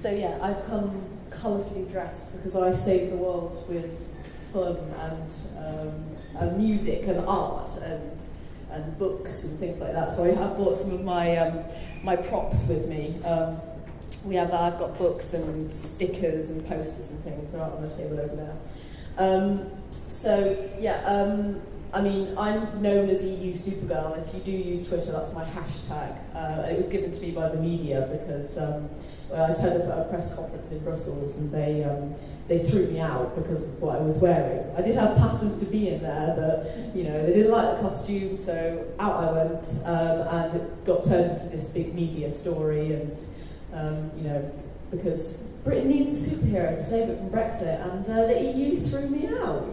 So yeah, I've come colourfully dressed because I save the world with fun and music and art and books and things like that. So I have brought some of my props with me. I've got books and stickers and posters and things right on the table over there. I mean, I'm known as EU Supergirl. If you do use Twitter, that's my hashtag. It was given to me by the media because I turned up at a press conference in Brussels and they threw me out because of what I was wearing. I did have passes to be in there, but they didn't like the costume, so out I went, and it got turned into this big media story, and because Britain needs a superhero to save it from Brexit, and the EU threw me out,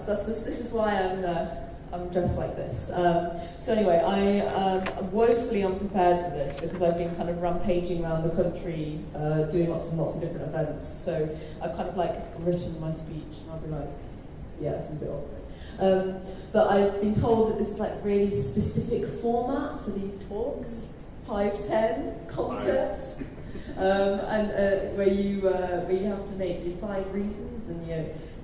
this is why I'm dressed like this. So anyway, I'm woefully unprepared for this because I've been kind of rampaging around the country, doing lots and lots of different events. So I've kind of written my speech, and I'll be like, yeah, it's a bit awkward. But I've been told that this is really specific format for these talks, 5-10 concept, and where you have to make your 5 reasons, and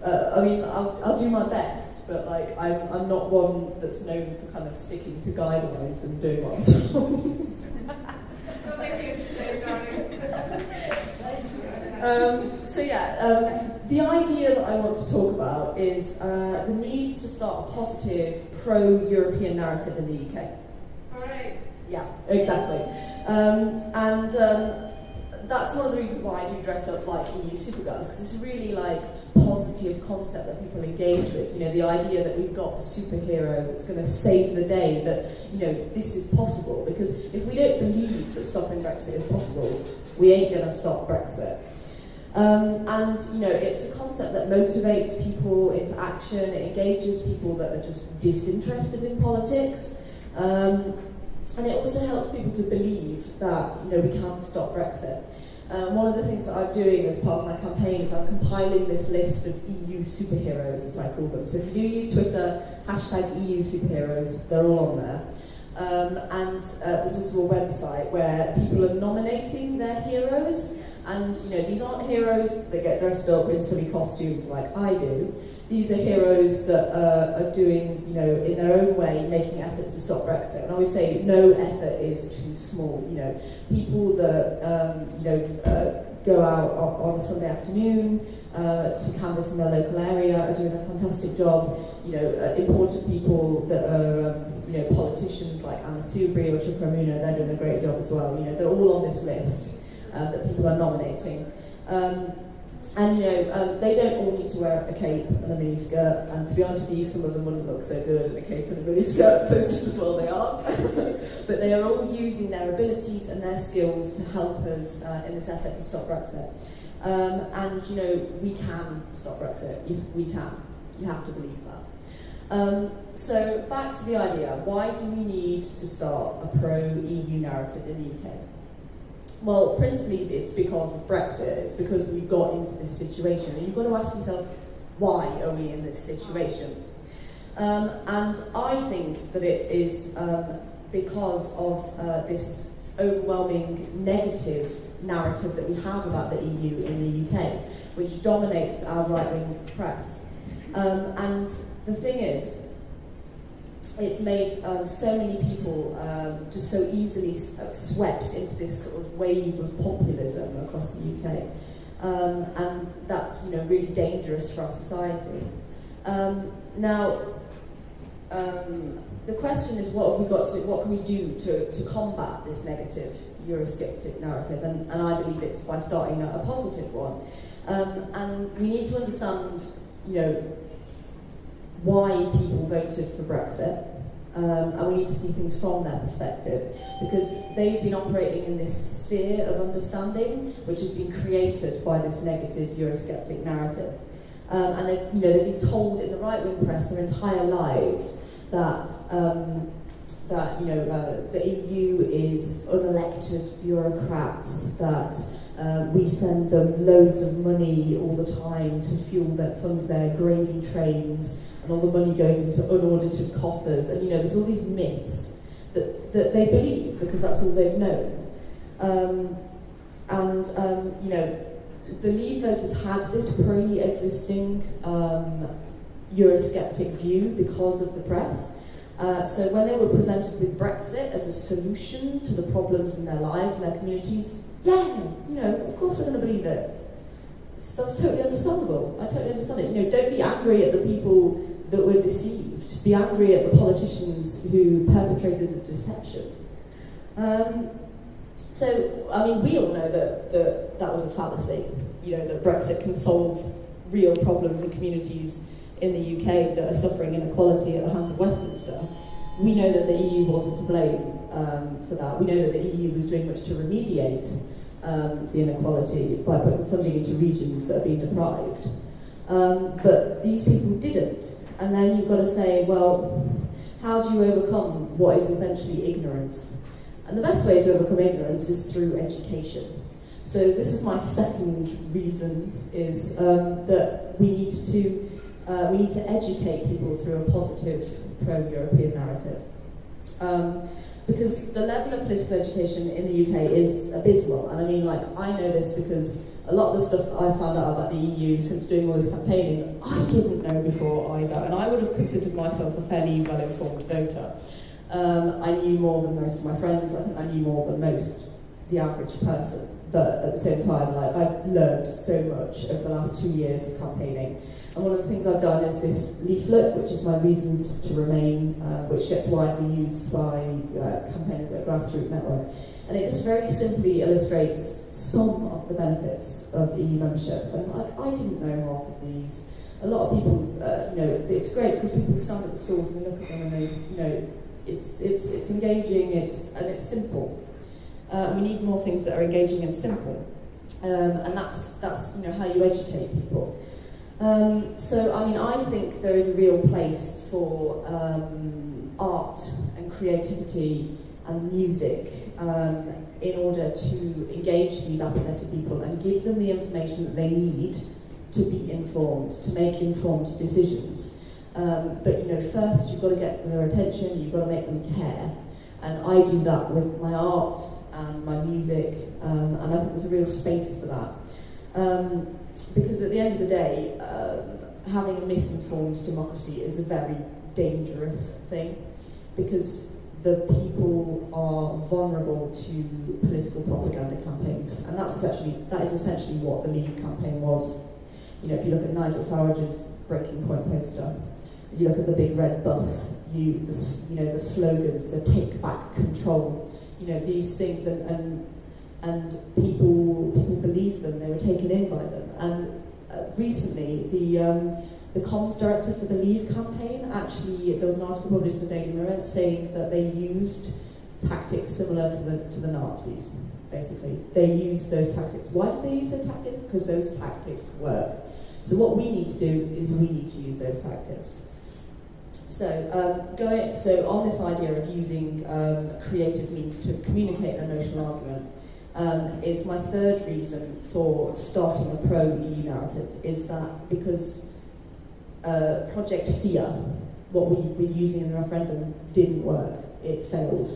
I'll do my best, but I'm not one that's known for kind of sticking to guidelines and doing what I'm told. The idea that I want to talk about is the need to start a positive pro-European narrative in the UK. All right. Yeah, exactly. That's one of the reasons why I do dress up like EU Supergirls, because it's a really positive concept that people engage with. The idea that we've got a superhero that's going to save the day, that this is possible. Because if we don't believe that stopping Brexit is possible, we ain't going to stop Brexit. It's a concept that motivates people into action. It engages people that are just disinterested in politics. And it also helps people to believe that we can stop Brexit. One of the things that I'm doing as part of my campaign is I'm compiling this list of EU superheroes, as I call them. So if you do use Twitter, #EU superheroes, they're all on there. There's also a website where people are nominating their heroes. And these aren't heroes that get dressed up in silly costumes like I do. These are heroes that are doing, in their own way, making efforts to stop Brexit. And I always say no effort is too small. People that go out on a Sunday afternoon to canvass in their local area are doing a fantastic job. Important people that are politicians like Anna Soubry or Chukwuemeka, they're doing a great job as well. They're all on this list that people are nominating. They don't all need to wear a cape and a miniskirt, and to be honest with you, some of them wouldn't look so good in a cape and a miniskirt, so it's just as well they are. But they are all using their abilities and their skills to help us in this effort to stop Brexit. We can stop Brexit. We can. You have to believe that. So back to the idea, why do we need to start a pro-EU narrative in the UK? Well, principally it's because of Brexit. It's because we got into this situation. And you've got to ask yourself, why are we in this situation? And I think that it is because of this overwhelming negative narrative that we have about the EU in the UK, which dominates our right-wing press. And the thing is, it's made so many people just so easily swept into this sort of wave of populism across the UK, and that's really dangerous for our society. The question is, what can we do to combat this negative Eurosceptic narrative? And I believe it's by starting a positive one. And we need to understand, why people voted for Brexit, and we need to see things from their perspective, because they've been operating in this sphere of understanding which has been created by this negative Eurosceptic narrative. And they've been told in the right-wing press their entire lives that the EU is unelected bureaucrats, that we send them loads of money all the time to fund their gravy trains, and all the money goes into unaudited coffers. And there's all these myths that they believe, because that's all they've known. You know, the Leave voters had this pre-existing Eurosceptic view because of the press. So when they were presented with Brexit as a solution to the problems in their lives and their communities, yeah, you know, of course they're going to believe it. That's totally understandable. I totally understand it. You know, don't be angry at the people that were deceived. Be angry at the politicians who perpetrated the deception. So, I mean, we all know that was a fallacy. You know, that Brexit can solve real problems in communities in the UK that are suffering inequality at the hands of Westminster. We know that the EU wasn't to blame for that. We know that the EU was doing much to remediate the inequality by putting funding into regions that are being deprived. But these people didn't. And then you've got to say, well, how do you overcome what is essentially ignorance? And the best way to overcome ignorance is through education. So this is my second reason, is that we need to educate people through a positive pro-European narrative. Because the level of political education in the UK is abysmal. And I mean, like, I know this because a lot of the stuff that I found out about the EU since doing all this campaigning, I didn't know before either. And I would have considered myself a fairly well-informed voter. I knew more than most of my friends. I think I knew more than the average person. But at the same time, like, I've learned so much over the last 2 years of campaigning. And one of the things I've done is this leaflet, which is my reasons to remain, which gets widely used by campaigners at Grassroots Network. And it just very simply illustrates some of the benefits of EU membership. And like, I didn't know half of these. A lot of people, you know, it's great because people stand at the stalls and look at them and they, you know, it's engaging, and it's simple. We need more things that are engaging and simple, and that's you know, how you educate people. So I mean, I think there is a real place for art and creativity and music in order to engage these apathetic people and give them the information that they need to be informed, to make informed decisions. But you know, first you've got to get their attention, you've got to make them care, and I do that with my art and my music, and I think there's a real space for that. Because at the end of the day, having a misinformed democracy is a very dangerous thing, because the people are vulnerable to political propaganda campaigns, and that is essentially what the Leave campaign was. You know, if you look at Nigel Farage's Breaking Point poster, you look at the big red bus, you know, the slogans, the take back control, you know, these things, and people believed them, they were taken in by them. And recently, the comms director for the Leave campaign, actually, there was an article published in the Daily Mirror saying that they used tactics similar to the Nazis, basically. They used those tactics. Why did they use those tactics? Because those tactics work. So what we need to do is we need to use those tactics. So, on this idea of using creative means to communicate an emotional argument, is my third reason for starting a pro-EU narrative, is that because Project Fear, what we were using in the referendum, didn't work. It failed.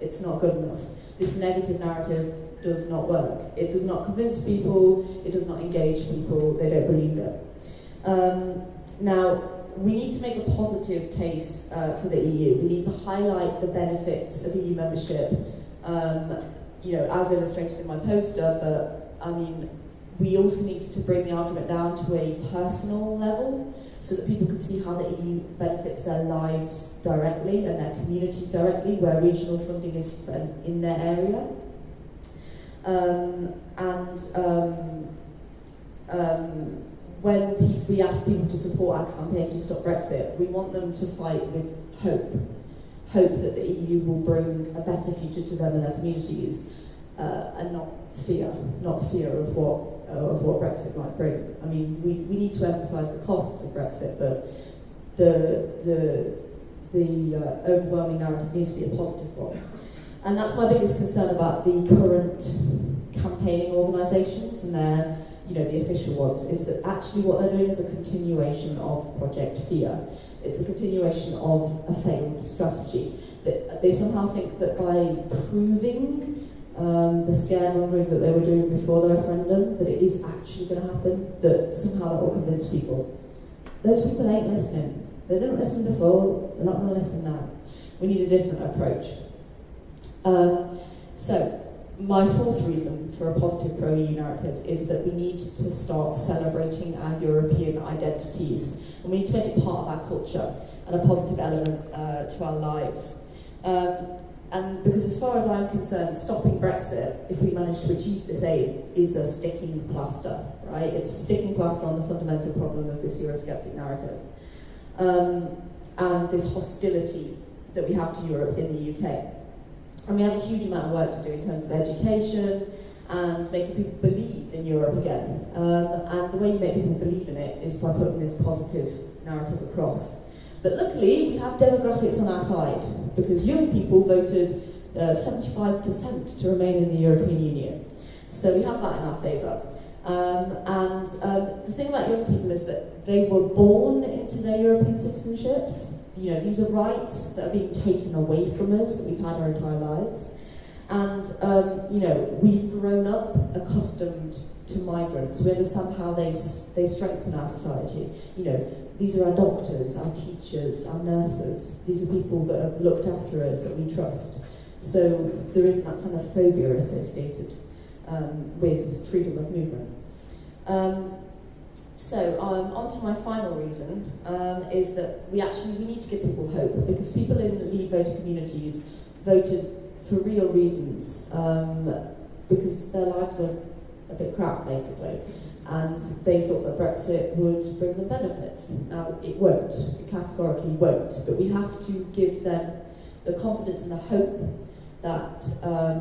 It's not good enough. This negative narrative does not work. It does not convince people, it does not engage people, they don't believe it. Now, we need to make a positive case for the EU. We need to highlight the benefits of EU membership, you know, as illustrated in my poster, but I mean, we also need to bring the argument down to a personal level so that people can see how the EU benefits their lives directly and their communities directly, where regional funding is spent in their area. When we ask people to support our campaign to stop Brexit, we want them to fight with hope that the EU will bring a better future to them and their communities, and not fear of what Brexit might bring. I mean, we need to emphasise the costs of Brexit, but the overwhelming narrative needs to be a positive one. And that's my biggest concern about the current campaigning organisations and their, you know, the official ones, is that actually what they're doing is a continuation of Project Fear. It's a continuation of a failed strategy. They somehow think that by proving the scaremongering that they were doing before the referendum, that it is actually going to happen, that somehow that will convince people. Those people ain't listening. They didn't listen before, they're not going to listen now. We need a different approach. So, my fourth reason for a positive pro-EU narrative is that we need to start celebrating our European identities, and we need to make it part of our culture and a positive element to our lives. And because as far as I'm concerned, stopping Brexit, if we manage to achieve this aim, is a sticking plaster, right? It's a sticking plaster on the fundamental problem of this Eurosceptic narrative. And this hostility that we have to Europe in the UK. And we have a huge amount of work to do in terms of education and making people believe in Europe again. And the way you make people believe in it is by putting this positive narrative across. But luckily, we have demographics on our side, because young people voted 75% to remain in the European Union. So we have that in our favour. The thing about young people is that they were born into their European citizenships. You know, these are rights that are being taken away from us, that we've had our entire lives. And, you know, we've grown up accustomed to migrants. We understand how they strengthen our society. You know, these are our doctors, our teachers, our nurses. These are people that have looked after us, that we trust. So there isn't that kind of phobia associated with freedom of movement. On to my final reason, is that we need to give people hope, because people in Leave voter communities voted for real reasons, because their lives are a bit crap, basically, and they thought that Brexit would bring them benefits. Now, it won't, it categorically won't, but we have to give them the confidence and the hope that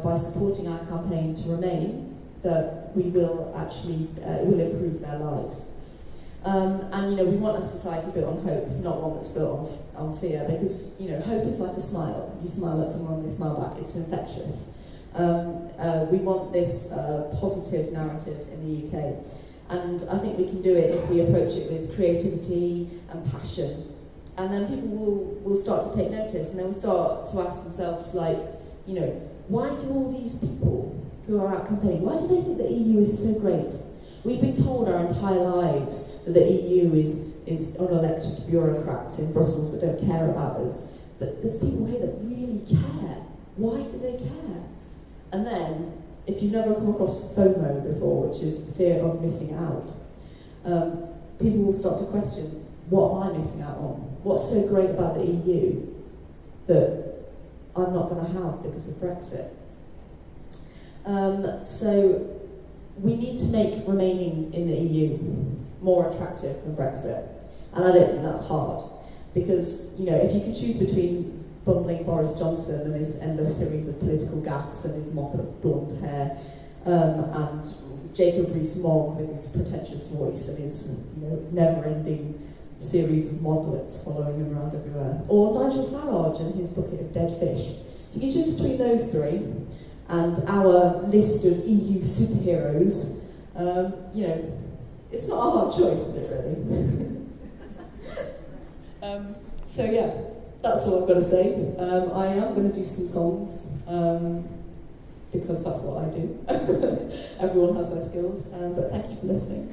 by supporting our campaign to remain, that we will actually, it will improve their lives. And you know, we want a society built on hope, not one that's built on fear, because you know, hope is like a smile. You smile at someone, they smile back. It's infectious. We want this positive narrative in the UK, and I think we can do it if we approach it with creativity and passion. And then people will start to take notice, and they will start to ask themselves, like, you know, why do all these people who are out campaigning, why do they think the EU is so great? We've been told our entire lives that the EU is unelected bureaucrats in Brussels that don't care about us. But there's people here that really care. Why do they care? And then, if you've never come across FOMO before, which is fear of missing out, people will start to question, what am I missing out on? What's so great about the EU that I'm not going to have because of Brexit? So we need to make remaining in the EU more attractive than Brexit. And I don't think that's hard. Because, you know, if you can choose between bumbling Boris Johnson and his endless series of political gaffes and his mop of blonde hair, and Jacob Rees-Mogg with his pretentious voice and his, you know, never-ending series of modlets following him around everywhere, or Nigel Farage and his bucket of dead fish. You can choose between those three and our list of EU superheroes. You know, it's not a hard choice, is it really? So yeah, that's all I've got to say. I am going to do some songs, because that's what I do. Everyone has their skills, but thank you for listening.